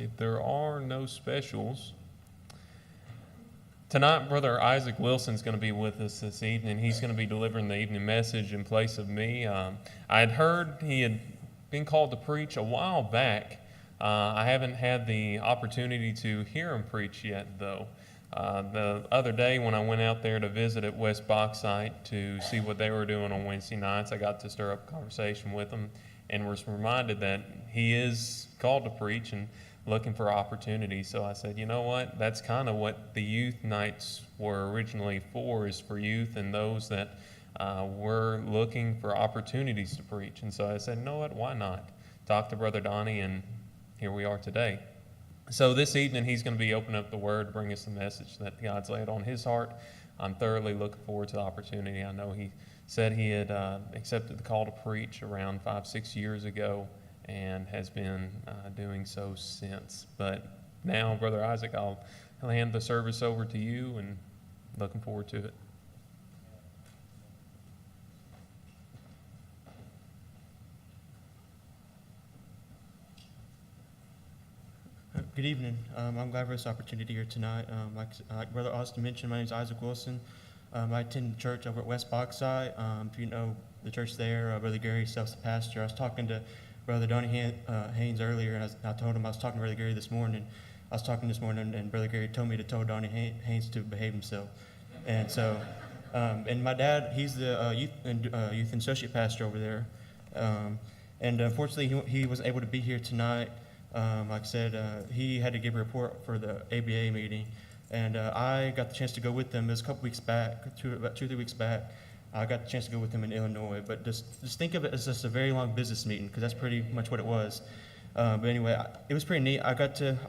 If there are no specials, tonight Brother Isaac Wilson is going to be with us this evening. He's going to be delivering the evening message in place of me. I had heard he had been called to preach a while back. I haven't had the opportunity to hear him preach yet, though. The other day when I went out there to visit at West Bauxite to see what they were doing on Wednesday nights, I got to stir up a conversation with him and was reminded that he is called to preach and looking for opportunities. So I said, you know what, that's kind of what the youth nights were originally for, is for youth and those that were looking for opportunities to preach. And so I said, you know what, why not? Talk to Brother Donnie, and here we are today. So this evening he's going to be opening up the Word, bring us the message that God's laid on his heart. I'm thoroughly looking forward to the opportunity. I know he said he had accepted the call to preach around 5-6 years ago and has been doing so since. But now, Brother Isaac, I'll hand the service over to you, and looking forward to it. Good evening. I'm glad for this opportunity here tonight. Like Brother Austin mentioned, my name is Isaac Wilson. I attend the church over at West Bauxite. If you know the church there, Brother Gary Self's the pastor. I was talking to Brother Donnie Haynes earlier, and I told him I was talking to Brother Gary this morning. I was talking this morning, and Brother Gary told me to tell Donnie Haynes to behave himself. And so, and my dad, he's the youth and associate pastor over there. And unfortunately, he wasn't able to be here tonight. Like I said, he had to give a report for the ABA meeting, and I got the chance to go with them. It was a couple weeks back, about 2 or 3 weeks back. I got the chance to go with them in Illinois, but just think of it as just a very long business meeting, because that's pretty much what it was. But anyway, it was pretty neat. I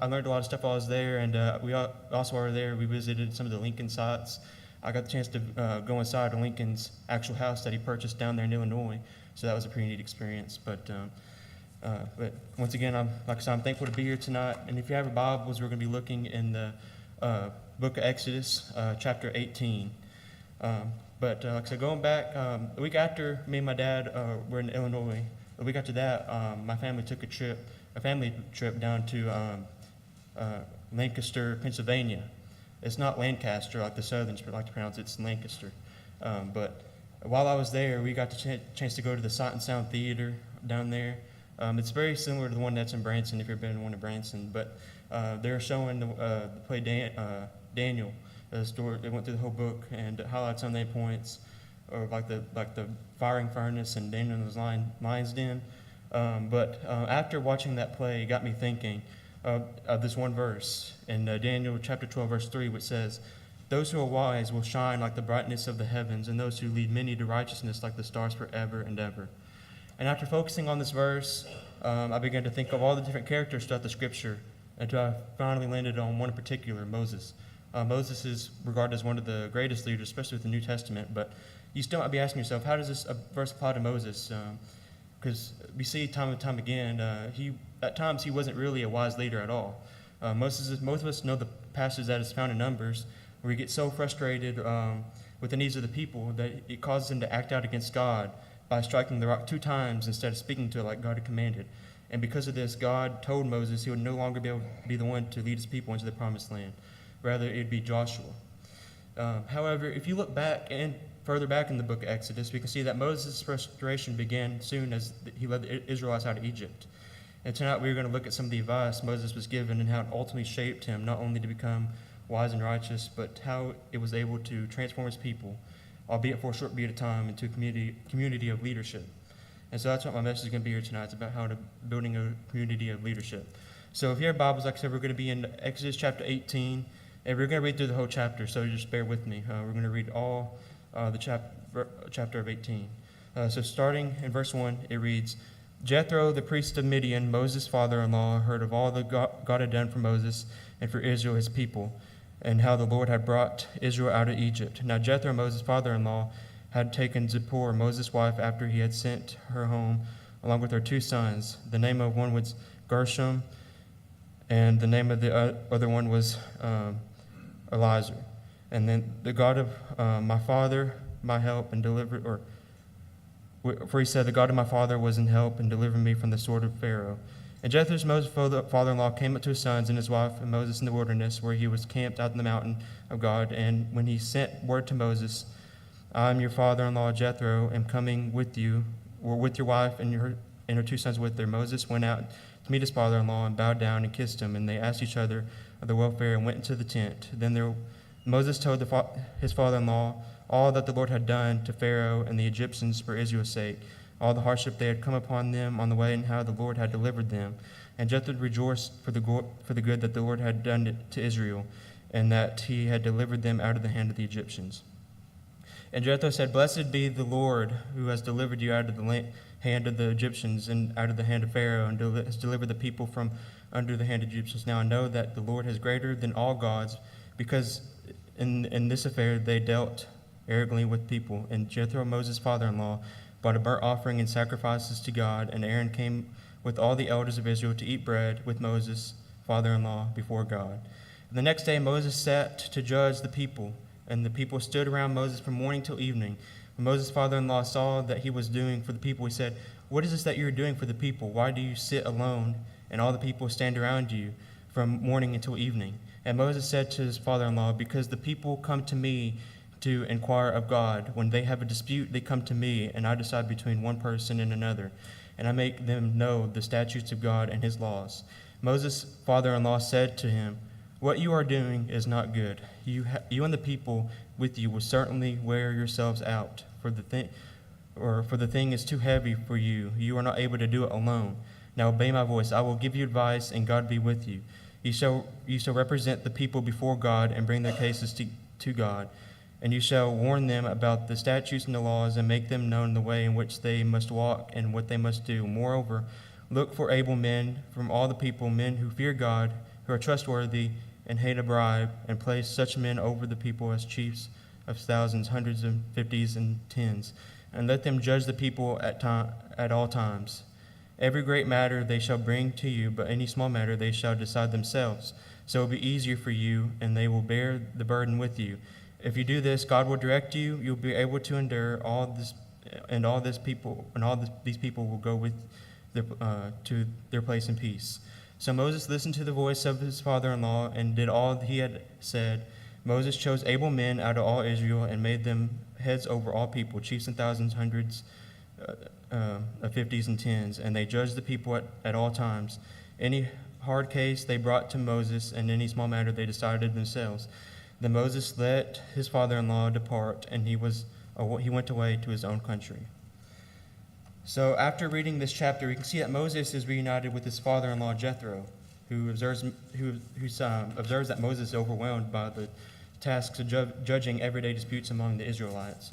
learned a lot of stuff while I was there, and we also while we were there, we visited some of the Lincoln sites. I got the chance to go inside of Lincoln's actual house that he purchased down there in Illinois, so that was a pretty neat experience. But once again, I'm thankful to be here tonight. And if you have your Bibles, we're going to be looking in the book of Exodus, chapter 18. Like I said, going back, the week after me and my dad were in Illinois, the week after that, my family took a family trip down to Lancaster, Pennsylvania. It's not Lancaster like the Southerns like to pronounce it, it's Lancaster. But while I was there, we got the chance to go to the Sight and Sound Theater down there. It's very similar to the one that's in Branson, if you've been in one in Branson, but they're showing the play Daniel. The story, they went through the whole book and highlights on their points, or like the firing furnace and Daniel in his lion's den. But after watching that play, it got me thinking of this one verse in Daniel chapter 12, verse 3, which says, "Those who are wise will shine like the brightness of the heavens, and those who lead many to righteousness like the stars forever and ever." And after focusing on this verse, I began to think of all the different characters throughout the Scripture, until I finally landed on one in particular, Moses. Moses is regarded as one of the greatest leaders, especially with the New Testament, but you still might be asking yourself, how does this verse apply to Moses? Because we see time and time again, at times he wasn't really a wise leader at all. Most of us know the passage that is found in Numbers, where he gets so frustrated with the needs of the people that it causes him to act out against God by striking the rock 2 times instead of speaking to it like God had commanded. And because of this, God told Moses he would no longer be able to be the one to lead his people into the promised land. Rather, it would be Joshua. However, if you look back and further back in the book of Exodus, we can see that Moses' frustration began soon as he led the Israelites out of Egypt. And tonight we're going to look at some of the advice Moses was given and how it ultimately shaped him, not only to become wise and righteous, but how it was able to transform his people, albeit for a short period of time, into a community of leadership. And so that's what my message is going to be here tonight. It's about building a community of leadership. So if you have Bibles, like I said, we're going to be in Exodus chapter 18, and we're going to read through the whole chapter, so just bear with me. We're going to read all the chapter of 18. So starting in verse 1, it reads, "Jethro, the priest of Midian, Moses' father-in-law, heard of all that God had done for Moses and for Israel, his people, and how the Lord had brought Israel out of Egypt. Now Jethro, Moses' father-in-law, had taken Zipporah, Moses' wife, after he had sent her home, along with her 2 sons. The name of one was Gershom, and the name of the other one was Eliezer. And then the God of my father, my help, and for he said, the God of my father was in help and delivered me from the sword of Pharaoh. And Jethro's Moses' father-in-law came up to his sons and his wife and Moses in the wilderness, where he was camped out in the mountain of God. And when he sent word to Moses, I am your father-in-law Jethro, am coming with you, or with your wife and her 2 sons with her. Moses went out to meet his father-in-law and bowed down and kissed him, and they asked each other of their welfare and went into the tent. Then Moses told his father-in-law all that the Lord had done to Pharaoh and the Egyptians for Israel's sake, all the hardship they had come upon them on the way, and how the Lord had delivered them. And Jethro rejoiced for the good that the Lord had done to Israel, and that he had delivered them out of the hand of the Egyptians. And Jethro said, Blessed be the Lord, who has delivered you out of the hand of the Egyptians and out of the hand of Pharaoh, and has delivered the people from under the hand of the Egyptians. Now I know that the Lord is greater than all gods, because in this affair they dealt arrogantly with people. And Jethro, Moses' father-in-law, brought a burnt offering and sacrifices to God, and Aaron came with all the elders of Israel to eat bread with Moses' father-in-law before God. And the next day Moses sat to judge the people, and the people stood around Moses from morning till evening. When Moses' father-in-law saw that he was doing for the people, he said, What is this that you are doing for the people? Why do you sit alone, and all the people stand around you from morning until evening? And Moses said to his father-in-law, Because the people come to me to inquire of God. When they have a dispute, they come to me, and I decide between one person and another, and I make them know the statutes of God and his laws. Moses' father-in-law said to him, What you are doing is not good. You and the people with you will certainly wear yourselves out, for the thing is too heavy for you. You are not able to do it alone. Now obey my voice. I will give you advice, and God be with you. You shall represent the people before God and bring their cases to God. And you shall warn them about the statutes and the laws, and make them known the way in which they must walk and what they must do. Moreover, look for able men from all the people, men who fear God, who are trustworthy and hate a bribe, and place such men over the people as chiefs of thousands, hundreds, and fifties, and tens. And let them judge the people at all times. Every great matter they shall bring to you, but any small matter they shall decide themselves. So it will be easier for you, and they will bear the burden with you. If you do this, God will direct you. You'll be able to endure all this, and these people will go with to their place in peace. So Moses listened to the voice of his father-in-law and did all he had said. Moses chose able men out of all Israel and made them heads over all people, chiefs and thousands, hundreds, of fifties and tens, and they judged the people at all times. Any hard case they brought to Moses, and any small matter they decided themselves. Then Moses let his father-in-law depart, and he went away to his own country. So after reading this chapter, we can see that Moses is reunited with his father-in-law Jethro, who observes that Moses is overwhelmed by the tasks of judging everyday disputes among the Israelites.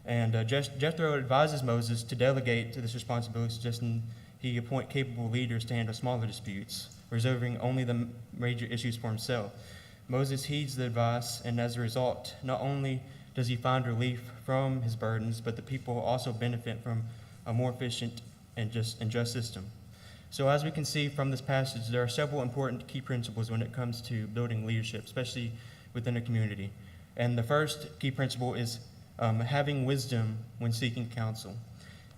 And Jethro advises Moses to delegate to this responsibility, suggesting he appoint capable leaders to handle smaller disputes, reserving only the major issues for himself. Moses heeds the advice, and as a result, not only does he find relief from his burdens, but the people also benefit from a more efficient and just system. So as we can see from this passage, there are several important key principles when it comes to building leadership, especially within a community. And the first key principle is having wisdom when seeking counsel.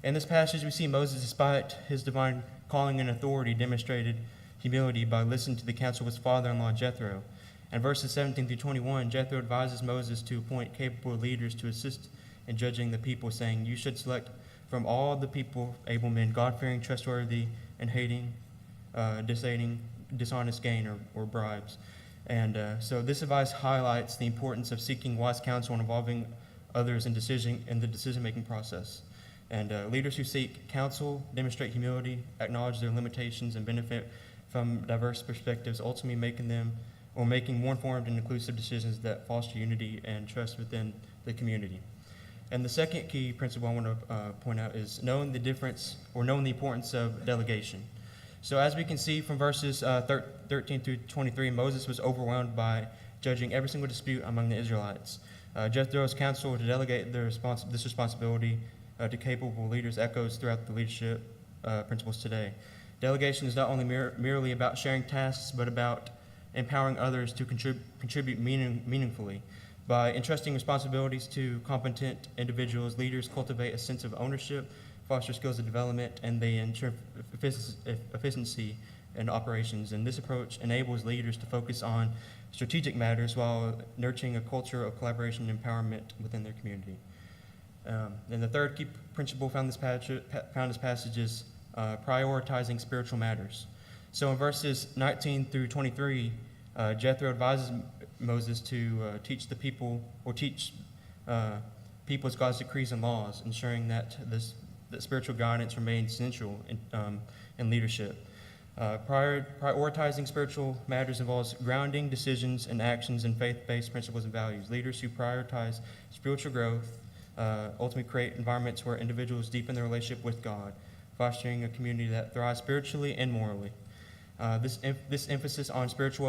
In this passage, we see Moses, despite his divine calling and authority, demonstrated humility by listening to the counsel of his father-in-law Jethro. And verses 17 through 21, Jethro advises Moses to appoint capable leaders to assist in judging the people, saying, You should select from all the people able men, God-fearing, trustworthy, and hating, dishonest gain or bribes. And so this advice highlights the importance of seeking wise counsel and involving others in the decision-making process. And leaders who seek counsel demonstrate humility, acknowledge their limitations, and benefit from diverse perspectives, ultimately making more informed and inclusive decisions that foster unity and trust within the community. And the second key principle I want to point out is knowing the importance of delegation. So as we can see from verses 13 through 23, Moses was overwhelmed by judging every single dispute among the Israelites. Jethro's counsel to delegate this responsibility to capable leaders echoes throughout the leadership principles today. Delegation is not only merely about sharing tasks, but about empowering others to contribute meaningfully. By entrusting responsibilities to competent individuals, leaders cultivate a sense of ownership, foster skills of development, and they ensure efficiency and operations. And this approach enables leaders to focus on strategic matters while nurturing a culture of collaboration and empowerment within their community. And the third key principle found in this passage is prioritizing spiritual matters. So in verses 19 through 23, Jethro advises Moses to teach people's God's decrees and laws, ensuring that that spiritual guidance remains central in leadership. Prioritizing spiritual matters involves grounding decisions and actions in faith-based principles and values. Leaders who prioritize spiritual growth ultimately create environments where individuals deepen their relationship with God, fostering a community that thrives spiritually and morally. This emphasis on spiritual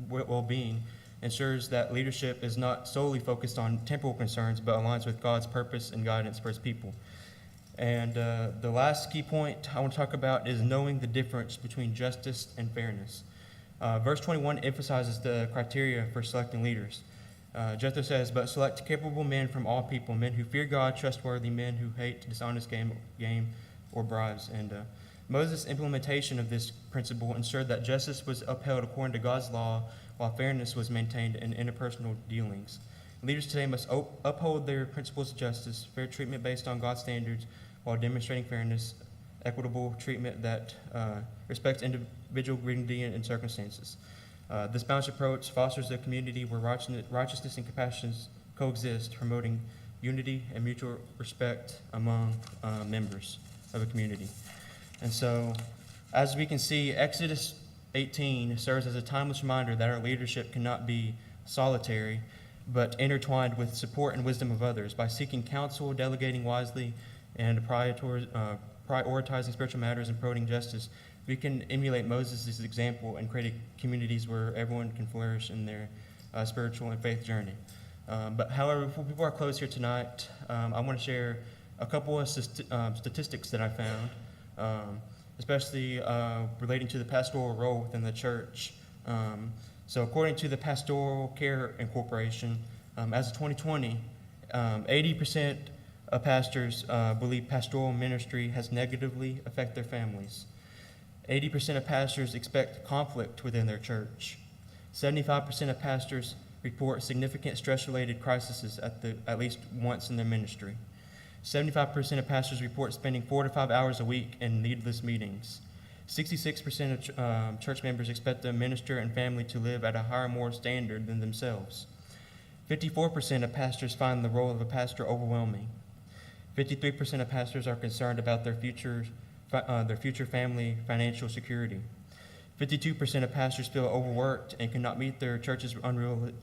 well-being ensures that leadership is not solely focused on temporal concerns, but aligns with God's purpose and guidance for his people. And the last key point I want to talk about is knowing the difference between justice and fairness. Verse 21 emphasizes the criteria for selecting leaders. Jethro says, "But select capable men from all people, men who fear God, trustworthy men who hate dishonest game or bribes." And Moses' implementation of this principle ensured that justice was upheld according to God's law, while fairness was maintained in interpersonal dealings. Leaders today must uphold their principles of justice, fair treatment based on God's standards, while demonstrating fairness, equitable treatment that respects individual dignity and circumstances. This balanced approach fosters a community where righteousness and compassion coexist, promoting unity and mutual respect among members of a community. And so, as we can see, Exodus 18 serves as a timeless reminder that our leadership cannot be solitary, but intertwined with support and wisdom of others. By seeking counsel, delegating wisely, and prioritizing spiritual matters and promoting justice, we can emulate Moses' example and create communities where everyone can flourish in their spiritual and faith journey. But however, before I close here tonight, I want to share a couple of statistics that I found, especially relating to the pastoral role within the church. So according to the Pastoral Care Incorporation, as of 2020, 80% of pastors believe pastoral ministry has negatively affected their families. 80% of pastors expect conflict within their church. 75% of pastors report significant stress-related crises at least once in their ministry. 75% of pastors report spending 4 to 5 hours a week in needless meetings. 66% of church members expect the minister and family to live at a higher moral standard than themselves. 54% of pastors find the role of a pastor overwhelming. 53% of pastors are concerned about their future family financial security. 52% of pastors feel overworked and cannot meet their church's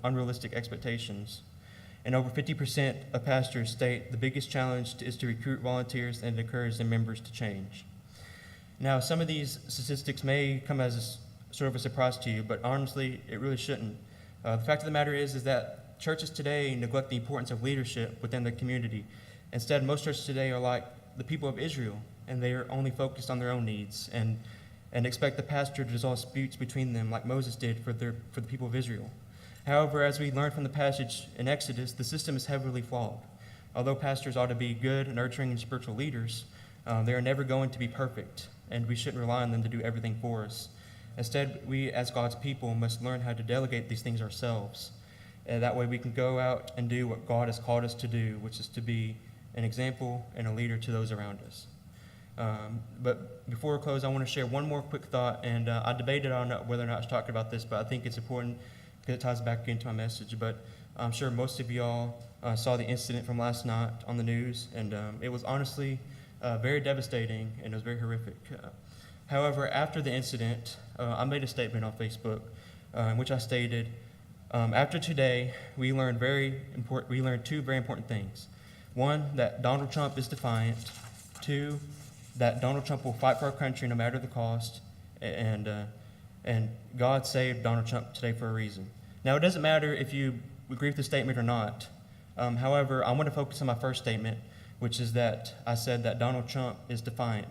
unrealistic expectations. And over 50% of pastors state the biggest challenge is to recruit volunteers and encourage their members to change. Now, some of these statistics may come as sort of a surprise to you, but honestly, it really shouldn't. The fact of the matter is that churches today neglect the importance of leadership within the community. Instead, most churches today are like the people of Israel, and they are only focused on their own needs and expect the pastor to resolve disputes between them like Moses did for the people of Israel. However, as we learned from the passage in Exodus, the system is heavily flawed. Although pastors ought to be good, nurturing, and spiritual leaders, they are never going to be perfect, and we shouldn't rely on them to do everything for us. Instead, we as God's people must learn how to delegate these things ourselves. And that way we can go out and do what God has called us to do, which is to be an example and a leader to those around us. But before we close, I want to share one more quick thought, and I debated on whether or not I was talking about this, but I think it's important because it ties back into my message. But I'm sure most of y'all saw the incident from last night on the news, and it was honestly very devastating, and it was very horrific. However, after the incident, I made a statement on Facebook in which I stated, after today, we learned two very important things. One, that Donald Trump is defiant. Two, that Donald Trump will fight for our country no matter the cost. And God saved Donald Trump today for a reason. Now, it doesn't matter if you agree with the statement or not. However, I want to focus on my first statement, which is that I said that Donald Trump is defiant.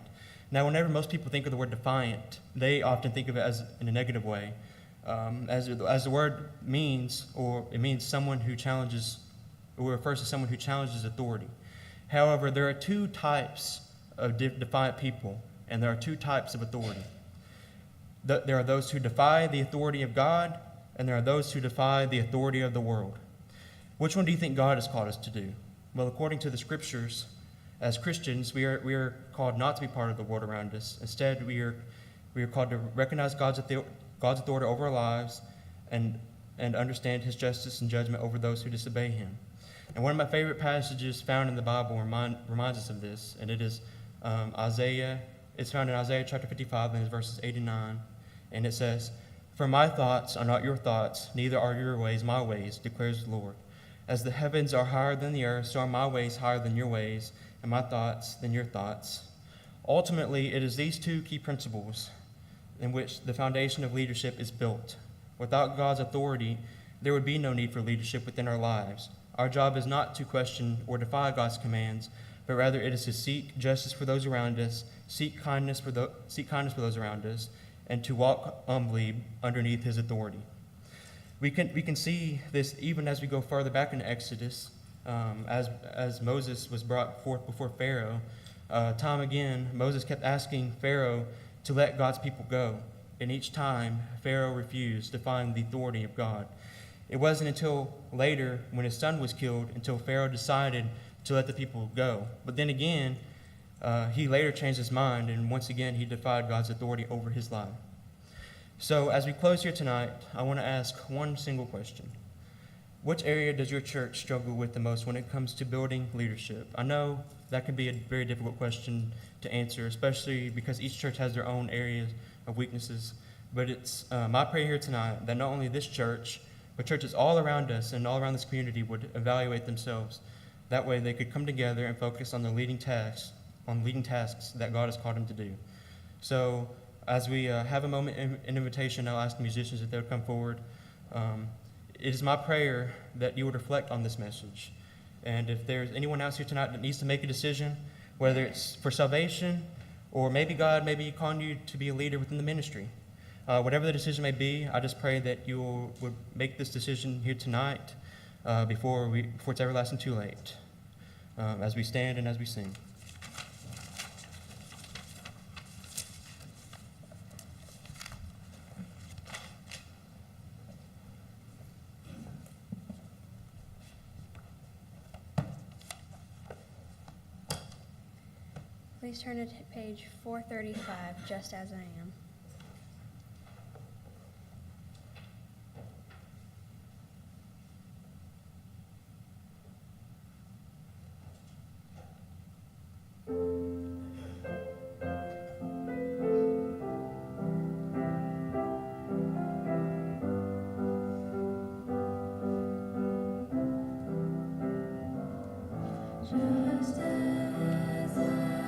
Now, whenever most people think of the word defiant, they often think of it as in a negative way. As the word means, or it means someone who challenges, or refers to someone who challenges authority. However, there are two types of defiant people. and there are two types of authority. There are those who defy the authority of God, and there are those who defy the authority of the world. Which one do you think God has called us to do? Well, according to the scriptures, as Christians, we are called not to be part of the world around us. Instead, we are called to recognize God's authority over our lives and understand his justice and judgment over those who disobey him. And one of my favorite passages found in the Bible reminds us of this, and it is Isaiah. It's found in Isaiah chapter 55, and it's verses 8 and 9. And it says, "For my thoughts are not your thoughts, neither are your ways my ways, declares the Lord. As the heavens are higher than the earth, so are my ways higher than your ways, and my thoughts than your thoughts." Ultimately, it is these two key principles in which the foundation of leadership is built. Without God's authority, there would be no need for leadership within our lives. Our job is not to question or defy God's commands, but rather it is to seek justice for those around us, seek kindness for those around us, and to walk humbly underneath his authority. We can see this even as we go further back in Exodus, as Moses was brought forth before Pharaoh. Time again, Moses kept asking Pharaoh to let God's people go, and each time Pharaoh refused, defying the authority of God. It wasn't until later, when his son was killed, until Pharaoh decided to let the people go. But then again, he later changed his mind, and once again, he defied God's authority over his life. So as we close here tonight, I want to ask one single question. Which area does your church struggle with the most when it comes to building leadership? I know that can be a very difficult question to answer, especially because each church has their own areas of weaknesses. But it's my prayer here tonight that not only this church, but churches all around us and all around this community would evaluate themselves. That way they could come together and focus on the leading tasks that God has called them to do. So as we have a moment in invitation, I'll ask the musicians if they would come forward. It is my prayer that you would reflect on this message. And if there's anyone else here tonight that needs to make a decision, whether it's for salvation or maybe God may be calling you to be a leader within the ministry, whatever the decision may be, I just pray that you would make this decision here tonight before it's everlasting too late, as we stand and as we sing. Please turn to page 435, Just As I Am. Just as I am without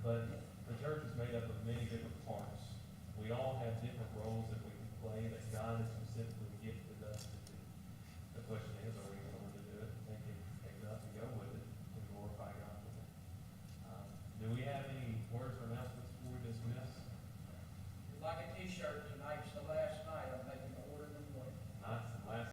But the church is made up of many different parts. We all have different roles that we can play that God has specifically gifted us to do. The question is, are we willing to do it, think it, pick it up and go with it, and glorify God with it? Do we have any words for